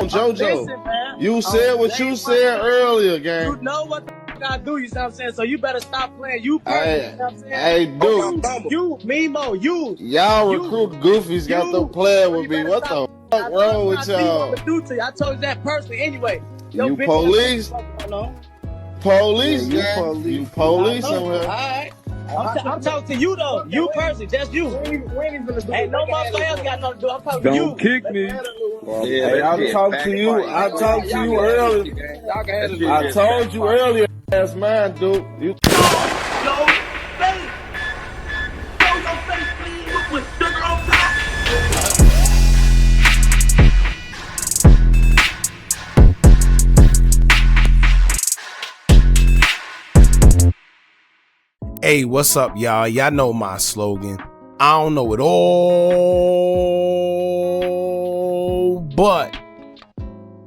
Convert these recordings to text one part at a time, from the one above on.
JoJo, listen, man. you said what you said earlier, gang. You know what the I do, you know what I'm saying? So you better stop playing. You personally, you know what I'm saying? Hey, dude. You, Memo, you. Y'all recruit goofies got them playing with me. What the fuck wrong with y'all? I told you that personally anyway. You police? Police, gang. You police over here. Alright. I'm talking to you though. You personally, just you. Ain't no motherfucker else got nothing to do. I'm talking to you. Don't kick me. Hey, I talked to you. I talked to you earlier. I told you earlier. That's mine, dude. You. Hey, what's up, y'all? Y'all know my slogan. I don't know it all, but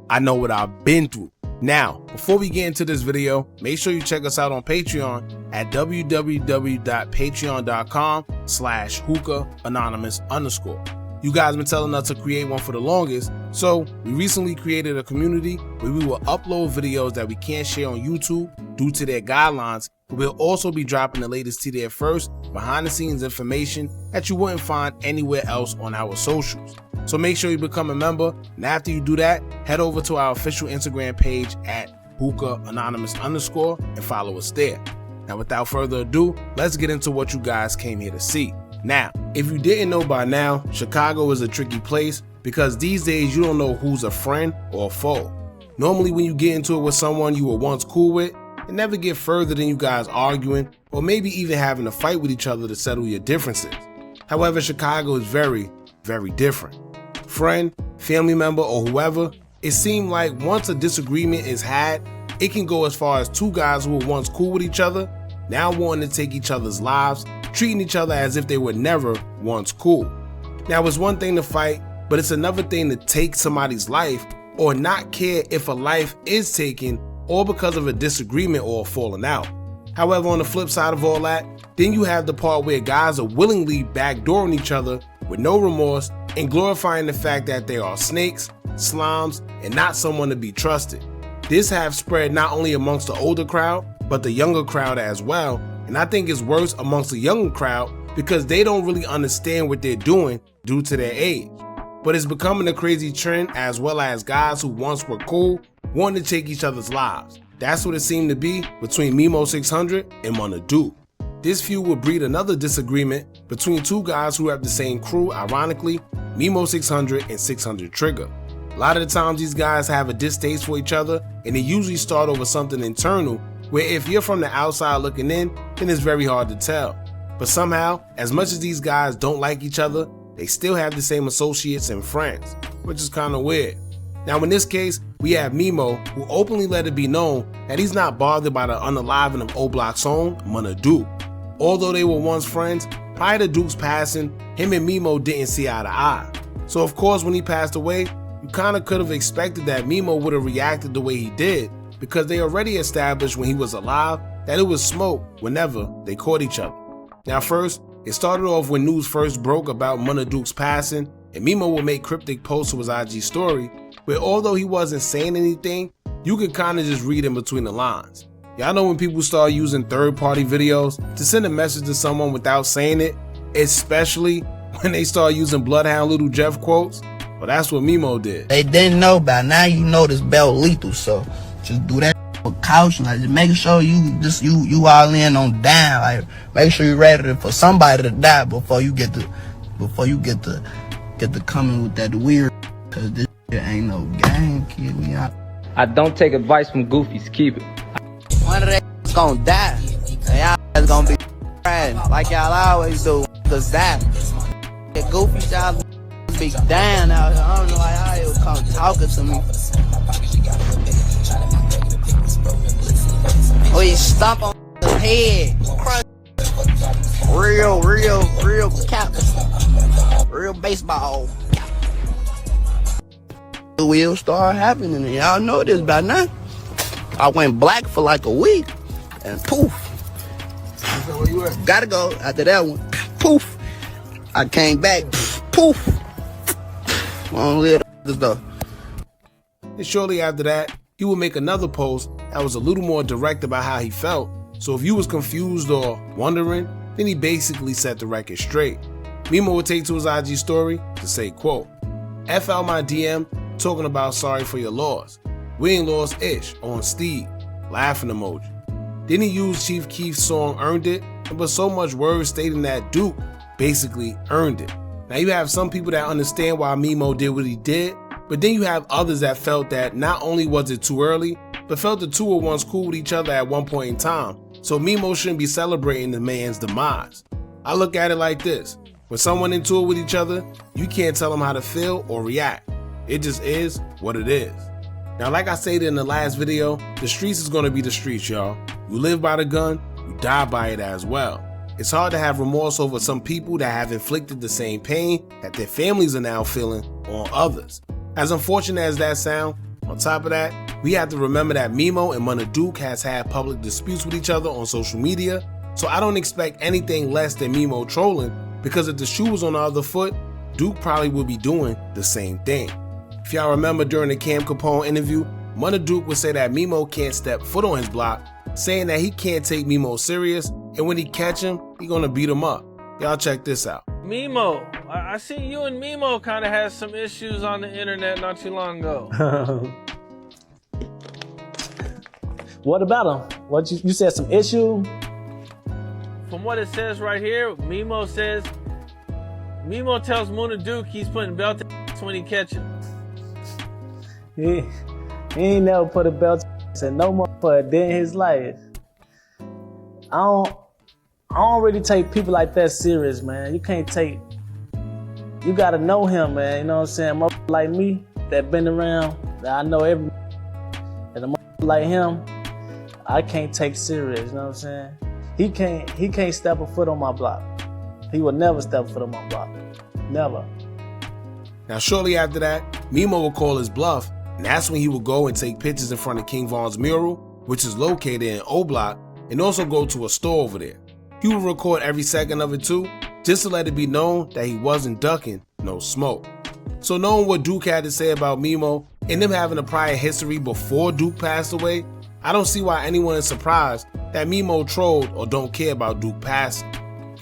I know what I've been through. Now, before we get into this video, make sure you check us out on Patreon at www.patreon.com/Hookah Anonymous _. You guys been telling us to create one for the longest, so we recently created a community where we will upload videos that we can't share on YouTube due to their guidelines. We'll also be dropping the latest to there first, behind the scenes information that you wouldn't find anywhere else on our socials. So make sure you become a member, and after you do that, head over to our official Instagram page at Hookah Anonymous _ and follow us there. Now without further ado, let's get into what you guys came here to see. Now, if you didn't know by now, Chicago is a tricky place because these days you don't know who's a friend or a foe. Normally when you get into it with someone you were once cool with, it never get further than you guys arguing or maybe even having a fight with each other to settle your differences. However, Chicago is very, very different. Friend, family member, or whoever, it seemed like once a disagreement is had, it can go as far as two guys who were once cool with each other, now wanting to take each other's lives, treating each other as if they were never once cool. Now it's one thing to fight, but it's another thing to take somebody's life or not care if a life is taken or because of a disagreement or a falling out. However, on the flip side of all that, then you have the part where guys are willingly backdooring each other with no remorse and glorifying the fact that they are snakes, slimes, and not someone to be trusted. This has spread not only amongst the older crowd, but the younger crowd as well, and I think it's worse amongst the younger crowd because they don't really understand what they're doing due to their age. But it's becoming a crazy trend, as well as guys who once were cool wanting to take each other's lives. That's what it seemed to be between Memo600 and Munna. This feud would breed another disagreement between two guys who have the same crew, ironically, Memo600 and 600 Trigga. A lot of the times these guys have a distaste for each other, and they usually start over something internal, where if you're from the outside looking in, then it's very hard to tell. But somehow, as much as these guys don't like each other, they still have the same associates and friends, which is kind of weird. Now in this case, we have Memo, who openly let it be known that he's not bothered by the unaliving of O Block's own Munna. Although they were once friends, prior to Duke's passing, him and Memo didn't see eye to eye. So of course when he passed away, you kinda could have expected that Memo would have reacted the way he did, because they already established when he was alive that it was smoke whenever they caught each other. Now first, it started off when news first broke about Munna passing, and Memo would make cryptic posts to his IG story, where although he wasn't saying anything, you could kinda just read in between the lines. Y'all know when people start using third-party videos to send a message to someone without saying it, especially when they start using Bloodhound Little Jeff quotes? Well, that's what Memo did. They didn't know, by now you know this belt lethal, so just do that with caution. Like, just making sure you all in on down. Like, make sure you're ready for somebody to die before you get to coming with that weird. Cause this shit ain't no game, kid. We out. I don't take advice from goofies. Keep it. One of that gonna die. And y'all is gonna be riding like y'all always do. Cause that goofy y'all be down out here. I don't know why y'all even come talking to me. We stomp on his head. Crush. Real cap. Real baseball. The wheels start happening, and y'all know this by now. I went black for like a week, and poof. Gotta go after that one. Poof. I came back. Poof. Long live the stuff. and shortly after that, he would make another post that was a little more direct about how he felt, so if you was confused or wondering, then he basically set the record straight. Memo would take to his IG story to say, quote, "F out my DM talking about sorry for your loss. We ain't lost ish on Steve," laughing emoji. Then he used Chief Keef's song Earned It, but so much words stating that Duke basically earned it. Now you have some people that understand why Memo did what he did, but then you have others that felt that not only was it too early, but felt the two were once cool with each other at one point in time, so Memo shouldn't be celebrating the man's demise. I look at it like this: when someone into it with each other, you can't tell them how to feel or react. It just is what it is. Now, like I stated in the last video, the streets is gonna be the streets, y'all. You live by the gun, you die by it as well. It's hard to have remorse over some people that have inflicted the same pain that their families are now feeling on others. As unfortunate as that sound, on top of that, we have to remember that Memo and Munna Duke has had public disputes with each other on social media, so I don't expect anything less than Memo trolling, because if the shoe was on the other foot, Duke probably would be doing the same thing. If y'all remember during the Cam Capone interview, Munna Duke would say that Memo can't step foot on his block, saying that he can't take Memo serious, and when he catch him, he gonna beat him up. Y'all check this out. Memo, I see you and Memo kind of had some issues on the internet not too long ago. What about him? What you said some issue? From what it says right here, Memo tells Munna Duke he's putting belt to when he catch him. He ain't never put a belt in no more for a day in his life. I don't really take people like that serious, man. You gotta know him, man. You know what I'm saying? Motherfucker like me that been around, that I know every, and a motherfucker like him, I can't take serious. You know what I'm saying? He can't step a foot on my block. He will never step a foot on my block. Never. Now shortly after that, Memo will call his bluff, and that's when he will go and take pictures in front of King Von's mural, which is located in O Block, and also go to a store over there. He will record every second of it too, just to let it be known that he wasn't ducking no smoke. So knowing what Duke had to say about Memo, and them having a prior history before Duke passed away, I don't see why anyone is surprised that Memo trolled or don't care about Duke passing.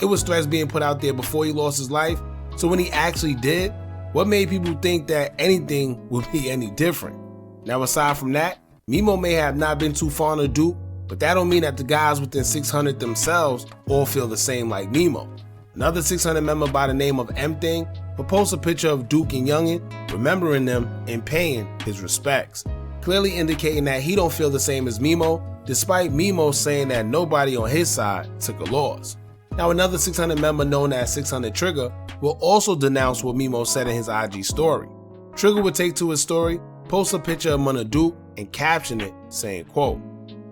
It was threats being put out there before he lost his life, so when he actually did, what made people think that anything would be any different? Now aside from that, Memo may have not been too fond of Duke, but that don't mean that the guys within 600 themselves all feel the same like Memo. Another 600 member by the name of M Thing will post a picture of Duke and Youngin, remembering them and paying his respects, clearly indicating that he don't feel the same as Memo, despite Memo saying that nobody on his side took a loss. Now another 600 member known as 600 Trigga will also denounce what Memo said in his IG story. Trigga would take to his story, post a picture of Munna Duke, and caption it saying, quote,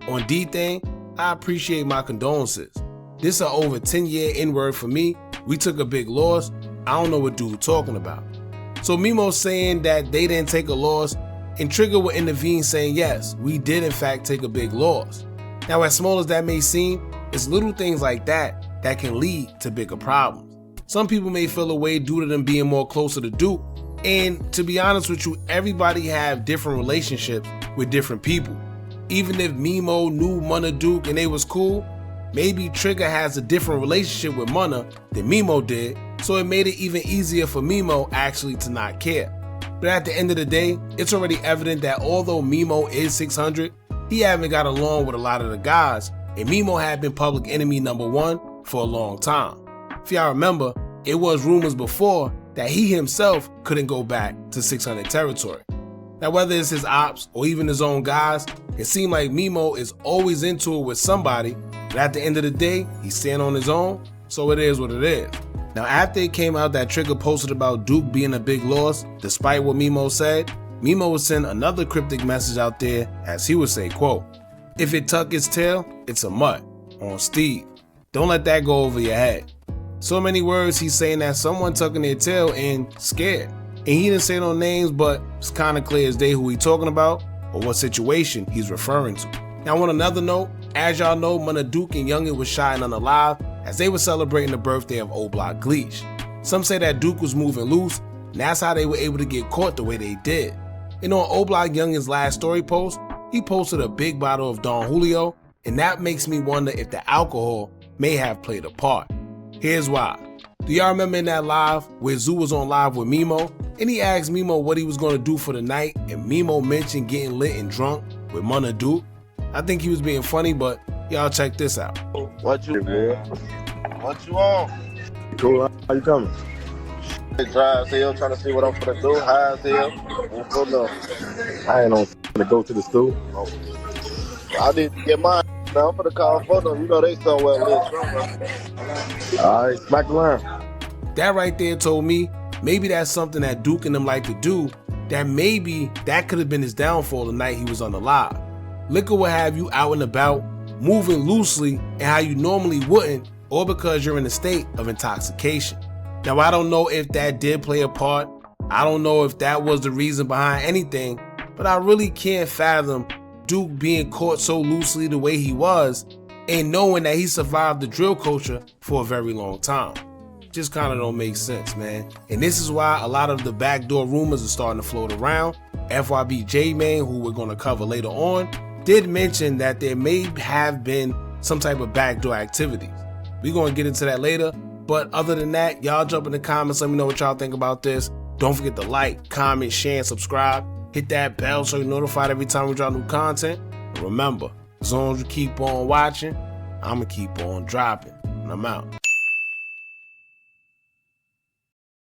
"On D-Thing, I appreciate my condolences. This a over 10-year N-word for me. We took a big loss. I don't know what dude talking about." So Memo saying that they didn't take a loss, and Trigga will intervene saying, yes, we did in fact take a big loss. Now as small as that may seem, it's little things like that that can lead to bigger problems. Some people may feel away due to them being more closer to Duke, and to be honest with you, everybody have different relationships with different people. Even if Memo knew Munna Duke and they was cool, maybe Trigga has a different relationship with Munna than Memo did, so it made it even easier for Memo actually to not care. But at the end of the day, it's already evident that although Memo is 600, he haven't got along with a lot of the guys, and Memo had been public enemy #1 for a long time. If y'all remember, it was rumors before that he himself couldn't go back to 600 territory. Now whether it's his ops or even his own guys, it seemed like Memo is always into it with somebody, but at the end of the day, he's staying on his own, so it is what it is. Now after it came out that Trigga posted about Duke being a big loss, despite what Memo said, Memo would send another cryptic message out there as he would say, quote, "If it tuck its tail, it's a mutt, on Steve. Don't let that go over your head." So many words he's saying that someone tucking their tail and scared. And he didn't say no names, but it's kind of clear as day who he talking about or what situation he's referring to. Now on another note, as y'all know, Munna Duke and Youngin was shot and unalive as they were celebrating the birthday of Old Block Gleesh. Some say that Duke was moving loose, and that's how they were able to get caught the way they did. And on O-Block Youngin's last story post, he posted a big bottle of Don Julio, and that makes me wonder if the alcohol may have played a part. Here's why. Do y'all remember in that live where Zoo was on live with Memo, and he asked Memo what he was going to do for the night, and Memo mentioned getting lit and drunk with Munna Duke? I think he was being funny, but y'all check this out. What you want? Cool, how you coming? Dry as hell, trying to see what I'm gonna do. High as hell. I ain't on to go to the stool. I need to get mine. Now I'm gonna call for them. You know they somewhere lit. All right, smack around. That right there told me maybe that's something that Duke and them like to do, that maybe that could have been his downfall the night he was on the live. Liquor will have you out and about, moving loosely and how you normally wouldn't, or because you're in a state of intoxication. Now, I don't know if that did play a part. I don't know if that was the reason behind anything, but I really can't fathom Duke being caught so loosely the way he was and knowing that he survived the drill culture for a very long time. Just kind of don't make sense, man. And this is why a lot of the backdoor rumors are starting to float around. FYB J-Man, who we're going to cover later on, did mention that there may have been some type of backdoor activities. We're going to get into that later. But other than that, y'all jump in the comments. Let me know what y'all think about this. Don't forget to like, comment, share, and subscribe. Hit that bell so you're notified every time we drop new content. And remember, as long as you keep on watching, I'm going to keep on dropping. And I'm out.